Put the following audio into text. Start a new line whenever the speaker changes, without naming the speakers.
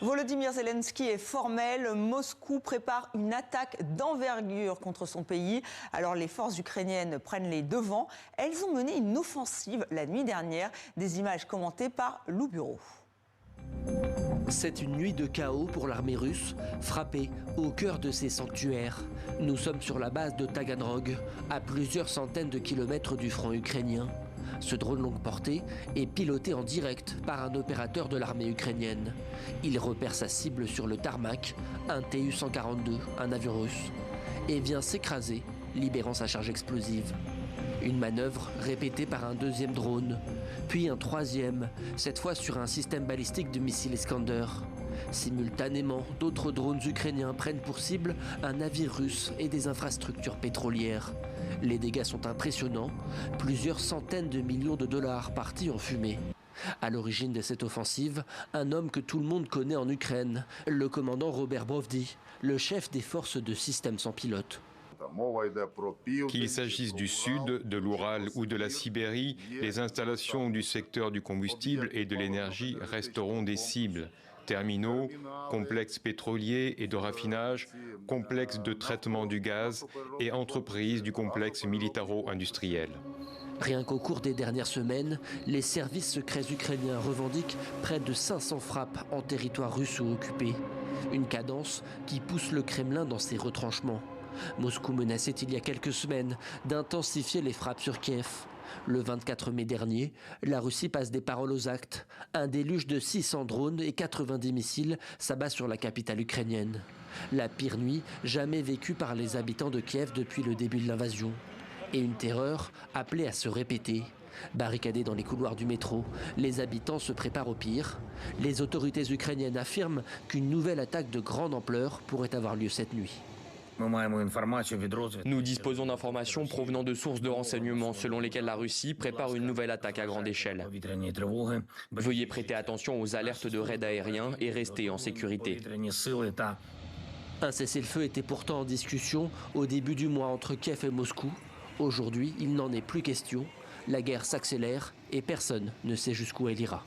Volodymyr Zelensky est formel. Moscou prépare une attaque d'envergure contre son pays. Alors les forces ukrainiennes prennent les devants. Elles ont mené une offensive la nuit dernière. Des images commentées par Lou Bureau.
C'est une nuit de chaos pour l'armée russe, frappée au cœur de ses sanctuaires. Nous sommes sur la base de Taganrog, à plusieurs centaines de kilomètres du front ukrainien. Ce drone longue portée est piloté en direct par un opérateur de l'armée ukrainienne. Il repère sa cible sur le tarmac, un Tu-142, un avion russe, et vient s'écraser, libérant sa charge explosive. Une manœuvre répétée par un deuxième drone, puis un troisième, cette fois sur un système balistique de missiles Iskander. Simultanément, d'autres drones ukrainiens prennent pour cible un navire russe et des infrastructures pétrolières. Les dégâts sont impressionnants, plusieurs centaines de millions de dollars partis en fumée. À l'origine de cette offensive, un homme que tout le monde connaît en Ukraine, le commandant Robert Brovdi, le chef des forces de système sans pilote.
Qu'il s'agisse du sud, de l'Oural ou de la Sibérie, les installations du secteur du combustible et de l'énergie resteront des cibles. Terminaux, complexes pétroliers et de raffinage, complexes de traitement du gaz et entreprises du complexe militaro-industriel.
Rien qu'au cours des dernières semaines, les services secrets ukrainiens revendiquent près de 500 frappes en territoire russe ou occupé. Une cadence qui pousse le Kremlin dans ses retranchements. Moscou menaçait il y a quelques semaines d'intensifier les frappes sur Kiev. Le 24 mai dernier, la Russie passe des paroles aux actes. Un déluge de 600 drones et 90 missiles s'abat sur la capitale ukrainienne. La pire nuit jamais vécue par les habitants de Kiev depuis le début de l'invasion. Et une terreur appelée à se répéter. Barricadés dans les couloirs du métro, les habitants se préparent au pire. Les autorités ukrainiennes affirment qu'une nouvelle attaque de grande ampleur pourrait avoir lieu cette nuit.
Nous disposons d'informations provenant de sources de renseignement selon lesquelles la Russie prépare une nouvelle attaque à grande échelle. Veuillez prêter attention aux alertes de raids aériens et rester en sécurité.
Un cessez-le-feu était pourtant en discussion au début du mois entre Kiev et Moscou. Aujourd'hui, il n'en est plus question. La guerre s'accélère et personne ne sait jusqu'où elle ira.